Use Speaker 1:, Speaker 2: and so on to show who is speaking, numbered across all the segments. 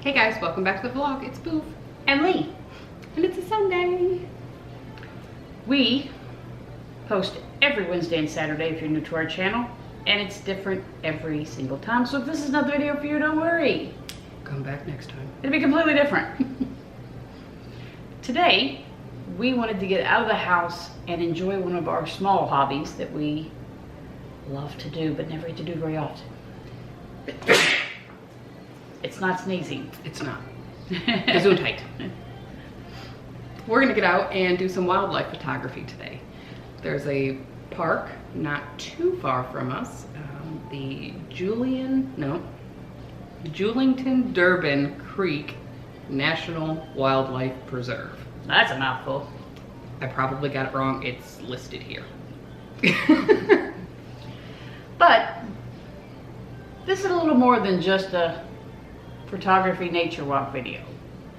Speaker 1: Hey guys, welcome back to the vlog. It's Boof.
Speaker 2: And Lee.
Speaker 1: And it's a Sunday.
Speaker 2: We post every Wednesday and Saturday if you're new to our channel, and it's different every single time. So if this is not the video for you, don't worry.
Speaker 1: Come back next time.
Speaker 2: It'll be completely different. Today, we wanted to get out of the house and enjoy one of our small hobbies that we love to do but never get to do very often. It's not sneezing.
Speaker 1: It's not. Gesundheit. We're gonna get out and do some wildlife photography today. There's a park not too far from us, the Julington Durbin Creek National Wildlife Preserve.
Speaker 2: That's a mouthful.
Speaker 1: I probably got it wrong. It's listed here.
Speaker 2: But this is a little more than just a photography nature walk video.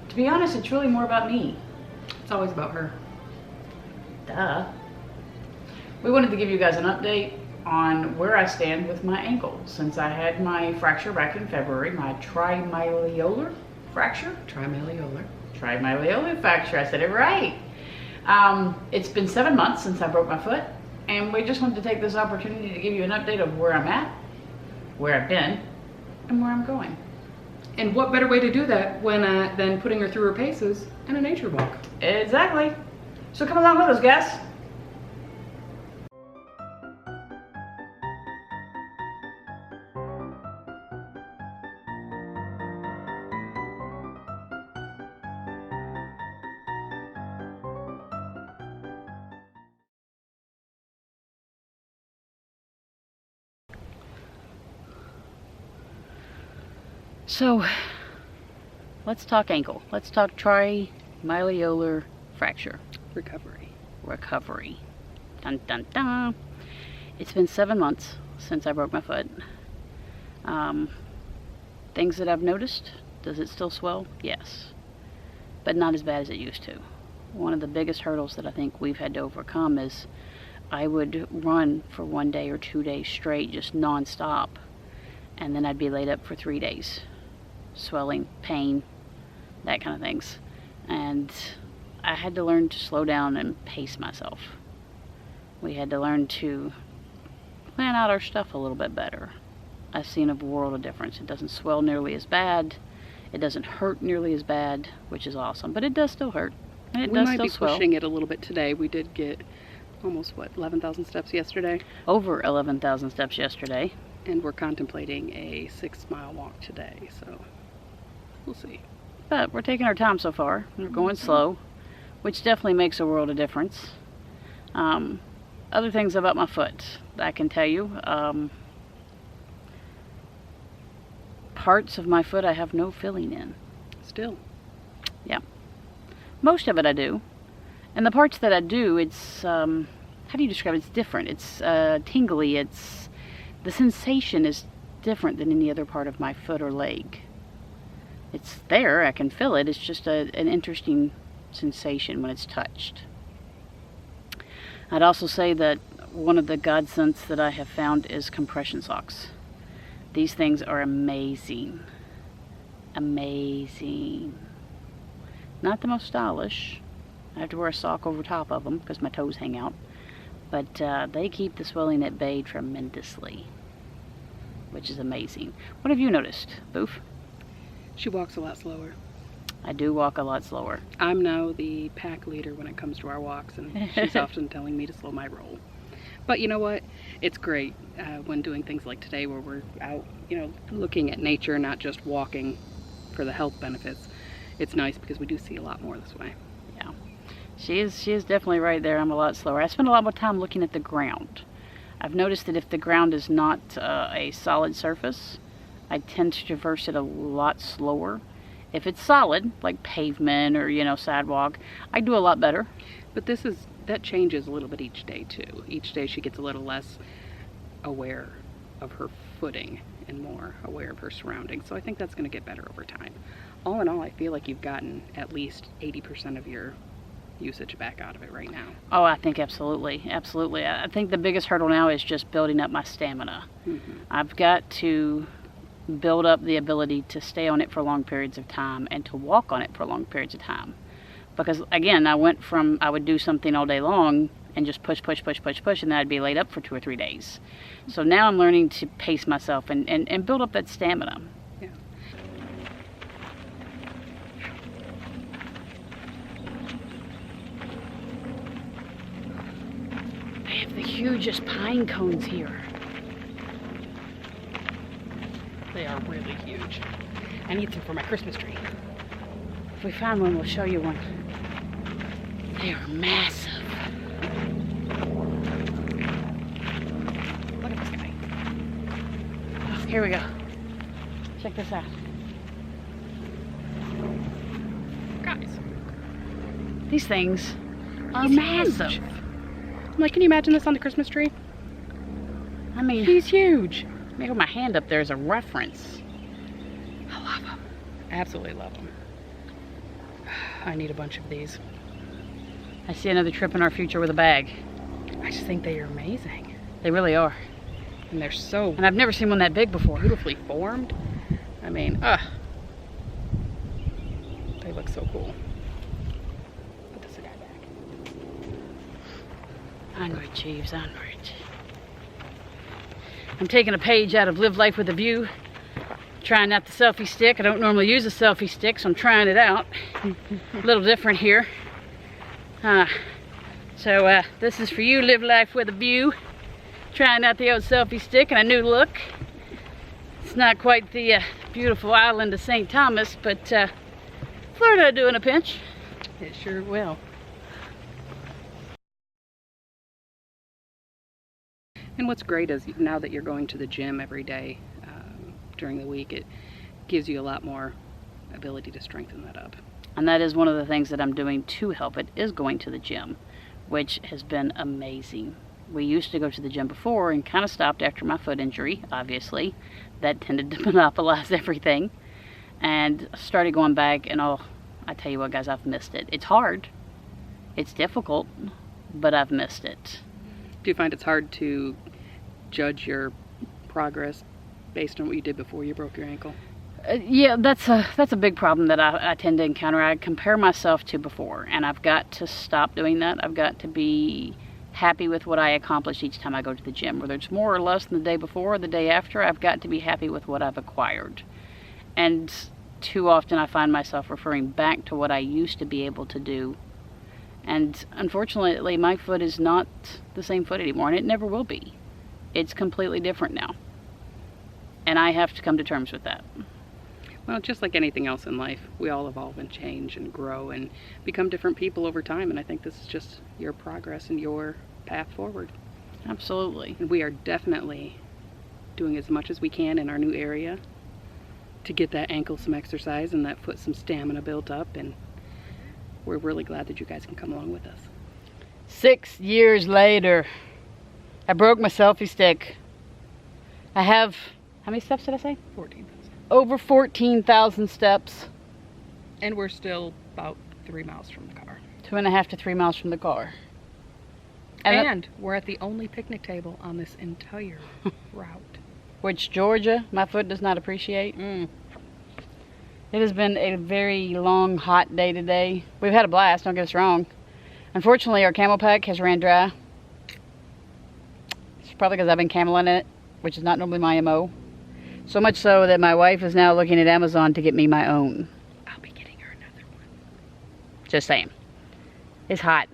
Speaker 2: To be honest, it's really more about me.
Speaker 1: It's always about her.
Speaker 2: Duh. We wanted to give you guys an update on where I stand with my ankle since I had my fracture back in February, my trimalleolar fracture. Trimalleolar fracture, I said it right. It's been 7 months since I broke my foot, and we just wanted to take this opportunity to give you an update of where I'm at, where I've been, and where I'm going.
Speaker 1: And what better way to do that than putting her through her paces in a nature walk?
Speaker 2: Exactly. So come along with us, guys. So, let's talk ankle. Let's talk trimalleolar fracture. Recovery. Dun dun dun. It's been 7 months since I broke my foot. Things that I've noticed, does it still swell? Yes. But not as bad as it used to. One of the biggest hurdles that I think we've had to overcome is I would run for 1 day or 2 days straight, just non-stop. And then I'd be laid up for 3 days. Swelling, pain, that kind of things. And I had to learn to slow down and pace myself. We had to learn to plan out our stuff a little bit better. I've seen a world of difference. It doesn't swell nearly as bad. It doesn't hurt nearly as bad, which is awesome. But it does still hurt. And it does still swell. We might be
Speaker 1: pushing it a little bit today. We did get almost, 11,000 steps yesterday?
Speaker 2: Over 11,000 steps yesterday.
Speaker 1: And we're contemplating a 6-mile walk today, so we'll see.
Speaker 2: But we're taking our time so far. We're going slow, which definitely makes a world of difference. Other things about my foot I can tell you. Parts of my foot I have no filling in.
Speaker 1: Still?
Speaker 2: Yeah. Most of it I do. And the parts that I do, it's, how do you describe it? It's different. It's tingly. The sensation is different than any other part of my foot or leg. It's there, I can feel it. It's just an interesting sensation when it's touched. I'd also say that one of the godsends that I have found is compression socks. These things are amazing. Amazing. Not the most stylish. I have to wear a sock over top of them because my toes hang out. But they keep the swelling at bay tremendously, which is amazing. What have you noticed, Boof?
Speaker 1: She walks a lot slower.
Speaker 2: I do walk a lot slower.
Speaker 1: I'm now the pack leader when it comes to our walks, and she's often telling me to slow my roll. But you know what? It's great when doing things like today where we're out, looking at nature, not just walking for the health benefits. It's nice because we do see a lot more this way.
Speaker 2: Yeah. She is definitely right there. I'm a lot slower. I spend a lot more time looking at the ground. I've noticed that if the ground is not a solid surface, I tend to traverse it a lot slower. If it's solid, like pavement or, sidewalk, I do a lot better.
Speaker 1: But that changes a little bit each day too. Each day she gets a little less aware of her footing and more aware of her surroundings. So I think that's going to get better over time. All in all, I feel like you've gotten at least 80% of your usage back out of it right now.
Speaker 2: Oh, I think absolutely. I think the biggest hurdle now is just building up my stamina. I've got to build up the ability to stay on it for long periods of time and to walk on it for long periods of time. Because again, I went from, I would do something all day long and just push, and then I'd be laid up for 2 or 3 days. So now I'm learning to pace myself and build up that stamina.
Speaker 1: Yeah.
Speaker 2: They have the hugest pine cones here.
Speaker 1: They are really huge. I need some for my Christmas tree.
Speaker 2: If we find one, we'll show you one. They are massive.
Speaker 1: Look at this guy.
Speaker 2: Oh, here we go. Check this out.
Speaker 1: Guys.
Speaker 2: These things are
Speaker 1: He's
Speaker 2: massive.
Speaker 1: huge. I'm like, can you imagine this on the Christmas tree?
Speaker 2: I mean,
Speaker 1: He's huge.
Speaker 2: let me hold my hand up there as a reference.
Speaker 1: I love them. Absolutely love them. I need a bunch of these.
Speaker 2: I see another trip in our future with a bag.
Speaker 1: I just think they are amazing.
Speaker 2: They really are.
Speaker 1: And they're so
Speaker 2: And I've never seen one that big before.
Speaker 1: beautifully formed. I mean, they look so cool. Put this guy back.
Speaker 2: Onward, Jeeves, onward. I'm taking a page out of Live Life with a View. Trying out the selfie stick. I don't normally use a selfie stick, so I'm trying it out. A little different here. So this is for you, Live Life with a View. Trying out the old selfie stick and a new look. It's not quite the beautiful island of St. Thomas, but Florida will do in a pinch.
Speaker 1: It sure will. And what's great is now that you're going to the gym every day during the week, it gives you a lot more ability to strengthen that up.
Speaker 2: And that is one of the things that I'm doing to help it, is going to the gym, which has been amazing. We used to go to the gym before and kind of stopped after my foot injury, obviously. That tended to monopolize everything. And started going back, and oh, I tell you what, guys, I've missed it. It's hard. It's difficult, but I've missed it.
Speaker 1: Do you find it's hard to judge your progress based on what you did before you broke your ankle?
Speaker 2: Yeah, that's a big problem that I tend to encounter. I compare myself to before, and I've got to stop doing that. I've got to be happy with what I accomplish each time I go to the gym. Whether it's more or less than the day before or the day after, I've got to be happy with what I've acquired. And too often I find myself referring back to what I used to be able to do. And unfortunately, my foot is not the same foot anymore, and it never will be. It's completely different now. And I have to come to terms with that.
Speaker 1: Well, just like anything else in life, we all evolve and change and grow and become different people over time, and I think this is just your progress and your path forward.
Speaker 2: Absolutely.
Speaker 1: And we are definitely doing as much as we can in our new area to get that ankle some exercise and that foot some stamina built up, and we're really glad that you guys can come along with us.
Speaker 2: 6 years later, I broke my selfie stick. I have, how many steps did I say?
Speaker 1: 14,000.
Speaker 2: Over 14,000 steps.
Speaker 1: And we're still about 3 miles from the car.
Speaker 2: 2.5 to 3 miles from the car.
Speaker 1: And we're at the only picnic table on this entire route.
Speaker 2: Which Georgia, my foot does not appreciate. It has been a very long, hot day today. We've had a blast, don't get us wrong. Unfortunately, our camel pack has ran dry. It's probably because I've been cameling in it, which is not normally my MO. So much so that my wife is now looking at Amazon to get me my own.
Speaker 1: I'll be getting her another one.
Speaker 2: Just saying. It's hot.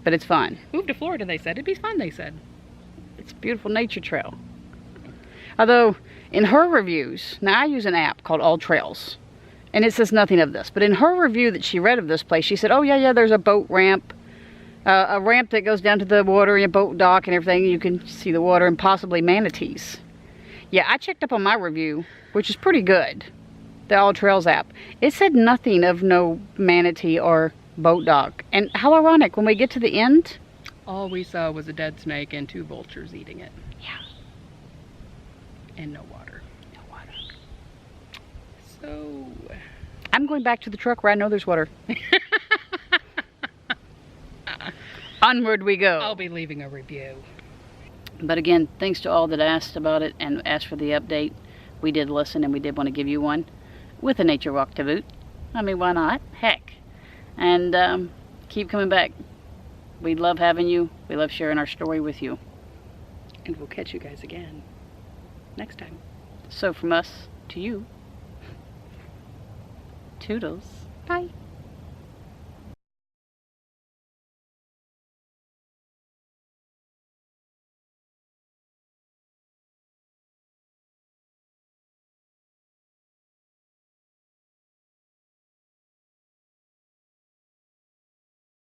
Speaker 2: But it's fun.
Speaker 1: Move to Florida, they said. It'd be fun, they said.
Speaker 2: It's a beautiful nature trail. Although, in her reviews, now I use an app called All Trails, and it says nothing of this, but in her review that she read of this place, she said, oh yeah, there's a boat ramp, a ramp that goes down to the water and a boat dock and everything. You can see the water and possibly manatees. Yeah, I checked up on my review, which is pretty good, the All Trails app. It said nothing of no manatee or boat dock. And how ironic, when we get to the end,
Speaker 1: all we saw was a dead snake and 2 vultures eating it.
Speaker 2: Yeah.
Speaker 1: And no water.
Speaker 2: No water.
Speaker 1: So
Speaker 2: I'm going back to the truck where I know there's water. Onward we go.
Speaker 1: I'll be leaving a review.
Speaker 2: But again, thanks to all that asked about it and asked for the update. we did listen and we did want to give you one with a nature walk to boot. I mean, why not? Heck. And keep coming back. We love having you. We love sharing our story with you.
Speaker 1: And we'll catch you guys again next time.
Speaker 2: So from us to you, toodles. Bye.